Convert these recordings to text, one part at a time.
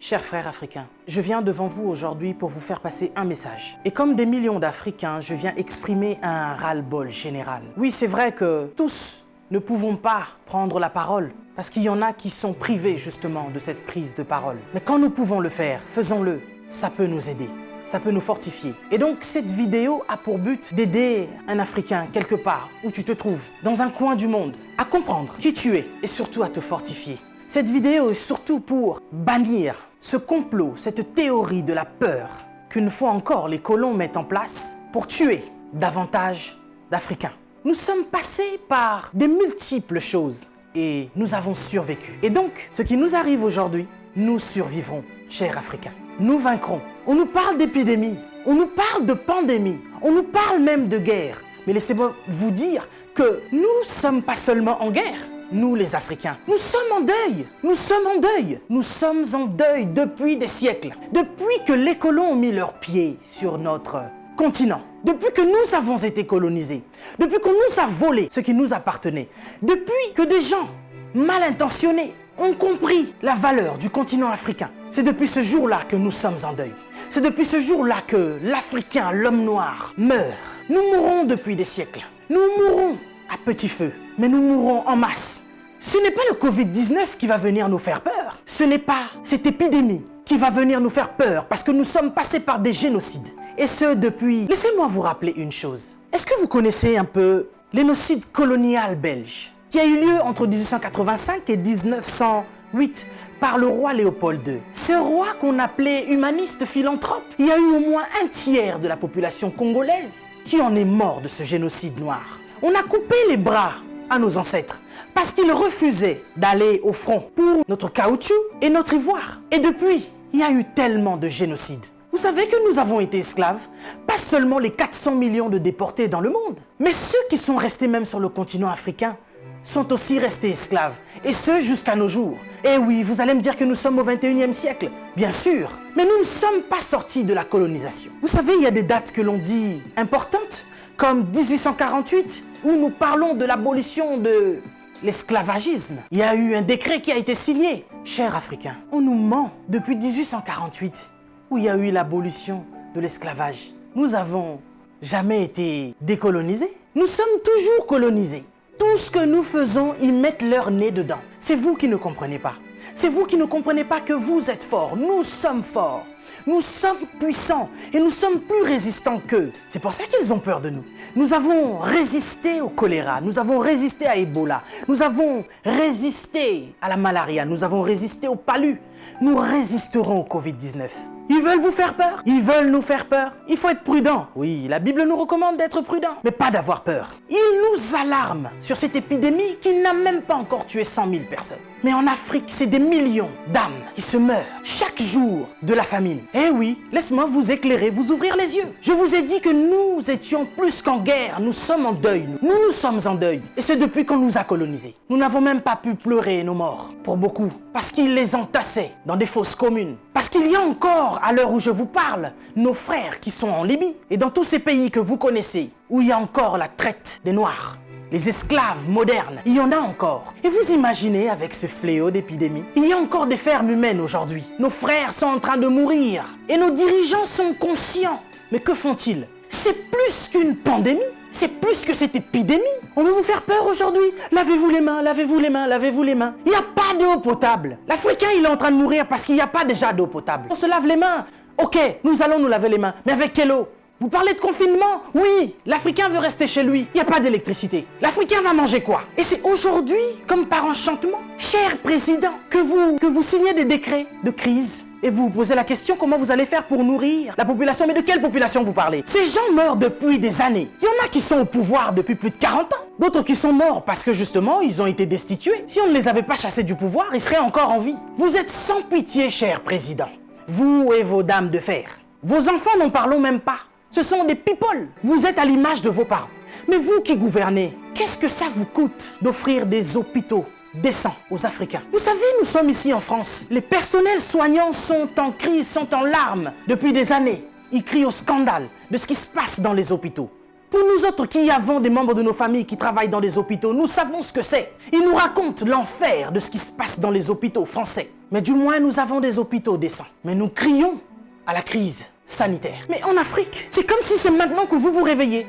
Chers frères africains, je viens devant vous aujourd'hui pour vous faire passer un message. Et comme des millions d'Africains, je viens exprimer un ras-le-bol général. Oui, c'est vrai que tous ne pouvons pas prendre la parole, parce qu'il y en a qui sont privés justement de cette prise de parole. Mais quand nous pouvons le faire, faisons-le. Ça peut nous aider. Ça peut nous fortifier. Et donc, cette vidéo a pour but d'aider un Africain quelque part où tu te trouves, dans un coin du monde, à comprendre qui tu es et surtout à te fortifier. Cette vidéo est surtout pour bannir ce complot, cette théorie de la peur qu'une fois encore les colons mettent en place pour tuer davantage d'Africains. Nous sommes passés par de multiples choses et nous avons survécu. Et donc, ce qui nous arrive aujourd'hui, nous survivrons, chers Africains. Nous vaincrons. On nous parle d'épidémie, on nous parle de pandémie, on nous parle même de guerre. Mais laissez-moi vous dire que nous ne sommes pas seulement en guerre, nous les Africains. Nous sommes en deuil, nous sommes en deuil. Nous sommes en deuil depuis des siècles. Depuis que les colons ont mis leurs pieds sur notre continent. Depuis que nous avons été colonisés. Depuis qu'on nous a volé ce qui nous appartenait. Depuis que des gens mal intentionnés ont compris la valeur du continent africain. C'est depuis ce jour-là que nous sommes en deuil. C'est depuis ce jour-là que l'Africain, l'homme noir, meurt. Nous mourrons depuis des siècles. Nous mourrons à petit feu, mais nous mourrons en masse. Ce n'est pas le Covid-19 qui va venir nous faire peur. Ce n'est pas cette épidémie qui va venir nous faire peur parce que nous sommes passés par des génocides. Et ce depuis... Laissez-moi vous rappeler une chose. Est-ce que vous connaissez un peu l'énocide colonial belge qui a eu lieu entre 1885 et 1908 par le roi Léopold II. Ce roi qu'on appelait humaniste philanthrope, il y a eu au moins un tiers de la population congolaise qui en est mort de ce génocide noir. On a coupé les bras à nos ancêtres parce qu'ils refusaient d'aller au front pour notre caoutchouc et notre ivoire. Et depuis, il y a eu tellement de génocides. Vous savez que nous avons été esclaves, pas seulement les 400 millions de déportés dans le monde, mais ceux qui sont restés même sur le continent africain sont aussi restés esclaves, et ce jusqu'à nos jours. Et oui, vous allez me dire que nous sommes au 21e siècle, bien sûr, mais nous ne sommes pas sortis de la colonisation. Vous savez, il y a des dates que l'on dit importantes, comme 1848, où nous parlons de l'abolition de l'esclavagisme. Il y a eu un décret qui a été signé. Chers Africains, on nous ment depuis 1848, où il y a eu l'abolition de l'esclavage. Nous avons jamais été décolonisés. Nous sommes toujours colonisés. Tout ce que nous faisons, ils mettent leur nez dedans. C'est vous qui ne comprenez pas. C'est vous qui ne comprenez pas que vous êtes forts. Nous sommes forts. Nous sommes puissants et nous sommes plus résistants qu'eux. C'est pour ça qu'ils ont peur de nous. Nous avons résisté au choléra, nous avons résisté à Ebola, nous avons résisté à la malaria, nous avons résisté au palu. Nous résisterons au Covid-19. Ils veulent vous faire peur. Ils veulent nous faire peur. Il faut être prudent. Oui, la Bible nous recommande d'être prudent, mais pas d'avoir peur. Ils nous alarment sur cette épidémie qui n'a même pas encore tué 100 000 personnes. Mais en Afrique, c'est des millions d'âmes qui se meurent chaque jour de la famine. Eh oui, laisse-moi vous éclairer, vous ouvrir les yeux. Je vous ai dit que nous étions plus qu'en guerre. Nous sommes en deuil. Nous sommes en deuil. Et c'est depuis qu'on nous a colonisés. Nous n'avons même pas pu pleurer nos morts, pour beaucoup, parce qu'ils les entassaient dans des fosses communes. Parce qu'il y a encore, à l'heure où je vous parle, nos frères qui sont en Libye et dans tous ces pays que vous connaissez, où il y a encore la traite des Noirs. Les esclaves modernes, il y en a encore. Et vous imaginez avec ce fléau d'épidémie, il y a encore des fermes humaines aujourd'hui. Nos frères sont en train de mourir et nos dirigeants sont conscients. Mais que font-ils? C'est plus qu'une pandémie. C'est plus que cette épidémie. On veut vous faire peur aujourd'hui. Lavez-vous les mains, lavez-vous les mains, lavez-vous les mains. Il n'y a pas d'eau potable. L'Africain, il est en train de mourir parce qu'il n'y a pas déjà d'eau potable. On se lave les mains. Ok, nous allons nous laver les mains. Mais avec quelle eau? Vous parlez de confinement? Oui, l'Africain veut rester chez lui. Il n'y a pas d'électricité. L'Africain va manger quoi? Et c'est aujourd'hui, comme par enchantement, cher président, que vous signez des décrets de crise. Et vous vous posez la question, comment vous allez faire pour nourrir la population? Mais de quelle population vous parlez? Ces gens meurent depuis des années. Il y en a qui sont au pouvoir depuis plus de 40 ans. D'autres qui sont morts parce que justement, ils ont été destitués. Si on ne les avait pas chassés du pouvoir, ils seraient encore en vie. Vous êtes sans pitié, cher président. Vous et vos dames de fer. Vos enfants, n'en parlons même pas. Ce sont des people. Vous êtes à l'image de vos parents. Mais vous qui gouvernez, qu'est-ce que ça vous coûte d'offrir des hôpitaux décents aux Africains? Vous savez, nous sommes ici en France. Les personnels soignants sont en crise, sont en larmes depuis des années. Ils crient au scandale de ce qui se passe dans les hôpitaux. Pour nous autres qui avons des membres de nos familles qui travaillent dans les hôpitaux, nous savons ce que c'est. Ils nous racontent l'enfer de ce qui se passe dans les hôpitaux français. Mais du moins, nous avons des hôpitaux décents. Mais nous crions à la crise sanitaire. Mais en Afrique, c'est comme si c'est maintenant que vous vous réveillez.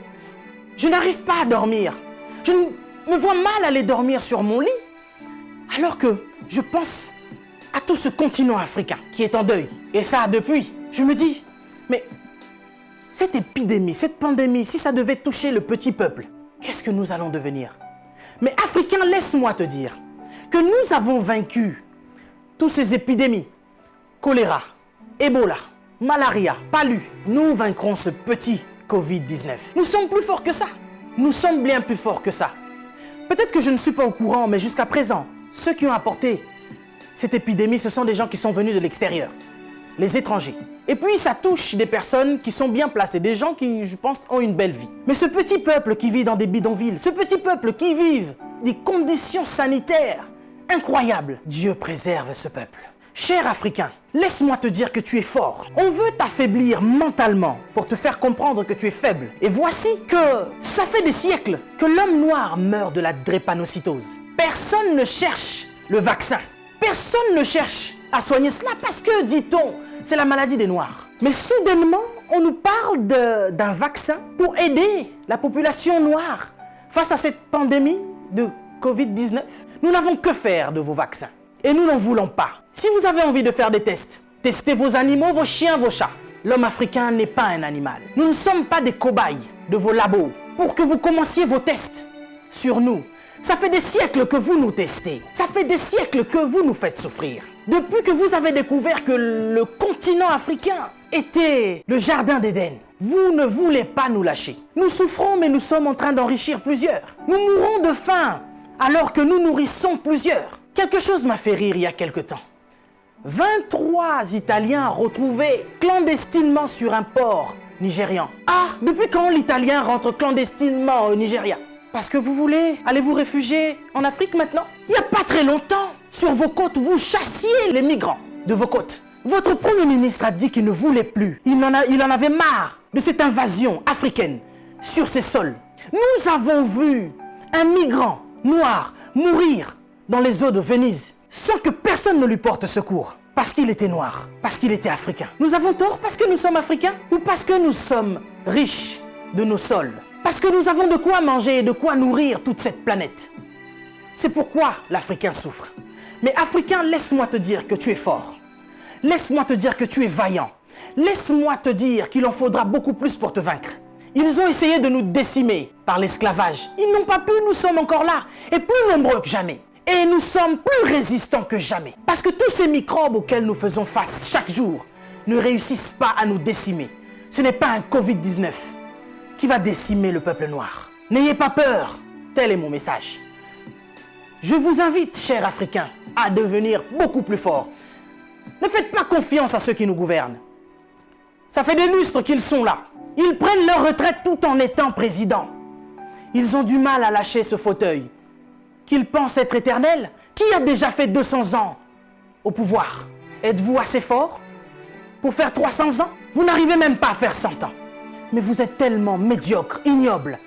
Je n'arrive pas à dormir. Je me vois mal aller dormir sur mon lit. Alors que je pense à tout ce continent africain qui est en deuil. Et ça depuis. Je me dis, mais cette épidémie, cette pandémie, si ça devait toucher le petit peuple, qu'est-ce que nous allons devenir? Mais Africains, laisse-moi te dire que nous avons vaincu toutes ces épidémies. Choléra, Ebola, malaria, palu. Nous vaincrons ce petit Covid-19. Nous sommes plus forts que ça. Nous sommes bien plus forts que ça. Peut-être que je ne suis pas au courant, mais jusqu'à présent, ceux qui ont apporté cette épidémie, ce sont des gens qui sont venus de l'extérieur, les étrangers. Et puis ça touche des personnes qui sont bien placées, des gens qui, je pense, ont une belle vie. Mais ce petit peuple qui vit dans des bidonvilles, ce petit peuple qui vit des conditions sanitaires incroyables, Dieu préserve ce peuple. Cher Africain, laisse-moi te dire que tu es fort. On veut t'affaiblir mentalement pour te faire comprendre que tu es faible. Et voici que ça fait des siècles que l'homme noir meurt de la drépanocytose. Personne ne cherche le vaccin. Personne ne cherche à soigner cela parce que, dit-on, c'est la maladie des Noirs. Mais soudainement, on nous parle d'un vaccin pour aider la population noire face à cette pandémie de Covid-19. Nous n'avons que faire de vos vaccins. Et nous n'en voulons pas. Si vous avez envie de faire des tests, testez vos animaux, vos chiens, vos chats. L'homme africain n'est pas un animal. Nous ne sommes pas des cobayes de vos labos pour que vous commenciez vos tests sur nous. Ça fait des siècles que vous nous testez. Ça fait des siècles que vous nous faites souffrir. Depuis que vous avez découvert que le continent africain était le jardin d'Éden, vous ne voulez pas nous lâcher. Nous souffrons, mais nous sommes en train d'enrichir plusieurs. Nous mourrons de faim alors que nous nourrissons plusieurs. Quelque chose m'a fait rire il y a quelque temps. 23 Italiens retrouvés clandestinement sur un port nigérian. Ah, depuis quand l'Italien rentre clandestinement au Nigeria? Parce que vous voulez aller vous réfugier en Afrique maintenant? Il n'y a pas très longtemps, sur vos côtes, vous chassiez les migrants de vos côtes. Votre Premier ministre a dit qu'il ne voulait plus. Il en avait marre de cette invasion africaine sur ses sols. Nous avons vu un migrant noir mourir dans les eaux de Venise sans que personne ne lui porte secours. Parce qu'il était noir, parce qu'il était africain. Nous avons tort parce que nous sommes africains ou parce que nous sommes riches de nos sols? Parce que nous avons de quoi manger et de quoi nourrir toute cette planète. C'est pourquoi l'Africain souffre. Mais Africain, laisse-moi te dire que tu es fort. Laisse-moi te dire que tu es vaillant. Laisse-moi te dire qu'il en faudra beaucoup plus pour te vaincre. Ils ont essayé de nous décimer par l'esclavage. Ils n'ont pas pu, nous sommes encore là, et plus nombreux que jamais. Et nous sommes plus résistants que jamais. Parce que tous ces microbes auxquels nous faisons face chaque jour ne réussissent pas à nous décimer. Ce n'est pas un Covid-19 qui va décimer le peuple noir. N'ayez pas peur, tel est mon message. Je vous invite, chers Africains, à devenir beaucoup plus forts. Ne faites pas confiance à ceux qui nous gouvernent. Ça fait des lustres qu'ils sont là. Ils prennent leur retraite tout en étant présidents. Ils ont du mal à lâcher ce fauteuil qu'ils pensent être éternel. Qui a déjà fait 200 ans au pouvoir? Êtes-vous assez fort pour faire 300 ans? Vous n'arrivez même pas à faire 100 ans. Mais vous êtes tellement médiocre, ignoble.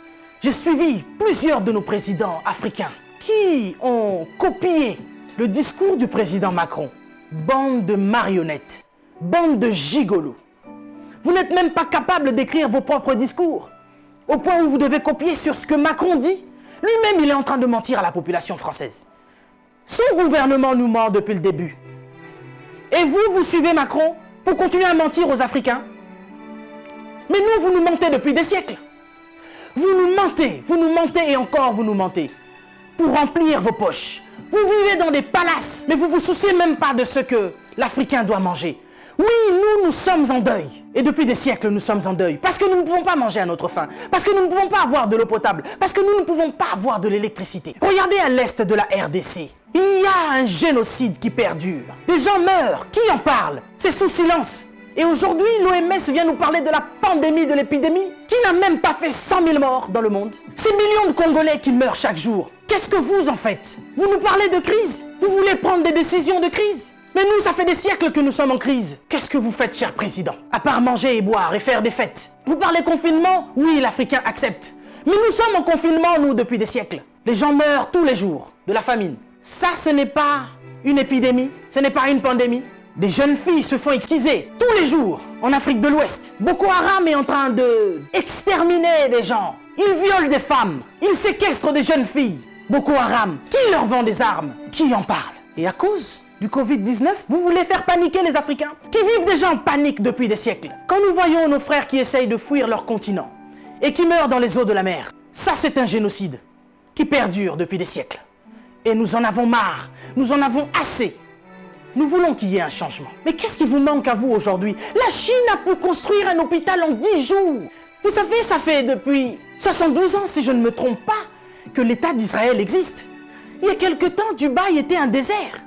J'ai suivi plusieurs de nos présidents africains qui ont copié le discours du président Macron. Bande de marionnettes, bande de gigolos. Vous n'êtes même pas capable d'écrire vos propres discours, au point où vous devez copier sur ce que Macron dit. Lui-même, il est en train de mentir à la population française. Son gouvernement nous ment depuis le début. Et vous, vous suivez Macron pour continuer à mentir aux Africains? Mais nous, vous nous mentez depuis des siècles. Vous nous mentez et encore vous nous mentez. Pour remplir vos poches. Vous vivez dans des palaces, mais vous ne vous souciez même pas de ce que l'Africain doit manger. Oui, nous sommes en deuil. Et depuis des siècles, nous sommes en deuil. Parce que nous ne pouvons pas manger à notre faim. Parce que nous ne pouvons pas avoir de l'eau potable. Parce que nous ne pouvons pas avoir de l'électricité. Regardez à l'est de la RDC. Il y a un génocide qui perdure. Des gens meurent. Qui en parle? C'est sous silence. Et aujourd'hui, l'OMS vient nous parler de la pandémie, de l'épidémie, qui n'a même pas fait 100 000 morts dans le monde. Ces millions de Congolais qui meurent chaque jour. Qu'est-ce que vous en faites? Vous nous parlez de crise? Vous voulez prendre des décisions de crise? Mais nous, ça fait des siècles que nous sommes en crise. Qu'est-ce que vous faites, cher président? À part manger et boire et faire des fêtes. Vous parlez confinement? Oui, l'Africain accepte. Mais nous sommes en confinement, nous, depuis des siècles. Les gens meurent tous les jours de la famine. Ça, ce n'est pas Une épidémie, ce n'est pas une pandémie. Des jeunes filles se font exquiser tous les jours en Afrique de l'Ouest. Boko Haram est en train de exterminer des gens. Ils violent des femmes, ils séquestrent des jeunes filles. Boko Haram, qui leur vend des armes? Qui en parle? Et à cause du Covid-19, vous voulez faire paniquer les Africains qui vivent déjà en panique depuis des siècles. Quand nous voyons nos frères qui essayent de fuir leur continent et qui meurent dans les eaux de la mer, ça c'est un génocide qui perdure depuis des siècles. Et nous en avons marre, nous en avons assez. Nous voulons qu'il y ait un changement. Mais qu'est-ce qui vous manque à vous aujourd'hui? La Chine a pu construire un hôpital en 10 jours. Vous savez, ça fait depuis 72 ans, si je ne me trompe pas, que l'État d'Israël existe. Il y a quelque temps, Dubaï était un désert.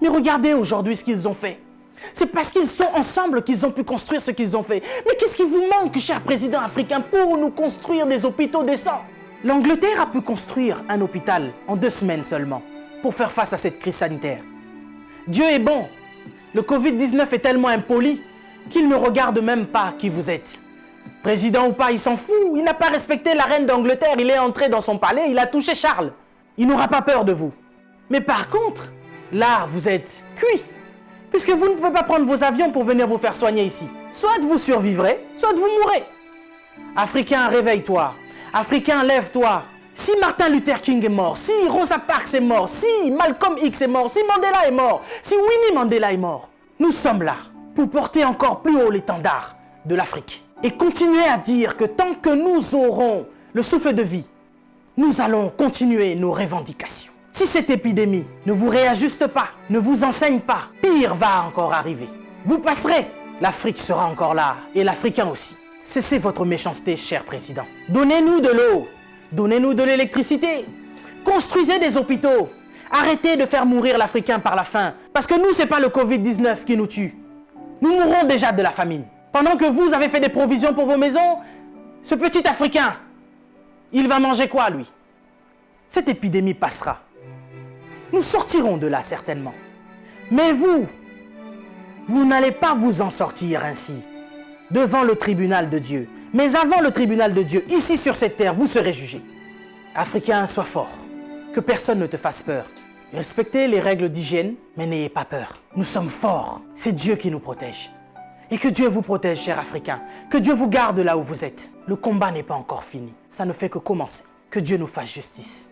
Mais regardez aujourd'hui ce qu'ils ont fait. C'est parce qu'ils sont ensemble qu'ils ont pu construire ce qu'ils ont fait. Mais qu'est-ce qui vous manque, cher président africain, pour nous construire des hôpitaux décents? L'Angleterre a pu construire un hôpital en 2 semaines seulement pour faire face à cette crise sanitaire. Dieu est bon. Le Covid-19 est tellement impoli qu'il ne regarde même pas qui vous êtes. Président ou pas, il s'en fout. Il n'a pas respecté la reine d'Angleterre. Il est entré dans son palais, il a touché Charles. Il n'aura pas peur de vous. Mais par contre, là, vous êtes cuit. Puisque vous ne pouvez pas prendre vos avions pour venir vous faire soigner ici. Soit vous survivrez, soit vous mourrez. Africain, réveille-toi. Africain, lève-toi. Si Martin Luther King est mort, si Rosa Parks est mort, si Malcolm X est mort, si Mandela est mort, si Winnie Mandela est mort, nous sommes là pour porter encore plus haut l'étendard de l'Afrique. Et continuer à dire que tant que nous aurons le souffle de vie, nous allons continuer nos revendications. Si cette épidémie ne vous réajuste pas, ne vous enseigne pas, pire va encore arriver. Vous passerez, l'Afrique sera encore là, et l'Africain aussi. Cessez votre méchanceté, cher président. Donnez-nous de l'eau, donnez-nous de l'électricité, construisez des hôpitaux, arrêtez de faire mourir l'Africain par la faim, parce que nous, ce n'est pas le Covid-19 qui nous tue. Nous mourrons déjà de la famine. Pendant que vous avez fait des provisions pour vos maisons, ce petit Africain, il va manger quoi, lui? Cette épidémie passera. Nous sortirons de là, certainement. Mais vous n'allez pas vous en sortir ainsi, devant le tribunal de Dieu. Mais avant le tribunal de Dieu, ici sur cette terre, vous serez jugés. Africain, sois fort. Que personne ne te fasse peur. Respectez les règles d'hygiène, mais n'ayez pas peur. Nous sommes forts. C'est Dieu qui nous protège. Et que Dieu vous protège, cher Africain. Que Dieu vous garde là où vous êtes. Le combat n'est pas encore fini. Ça ne fait que commencer. Que Dieu nous fasse justice.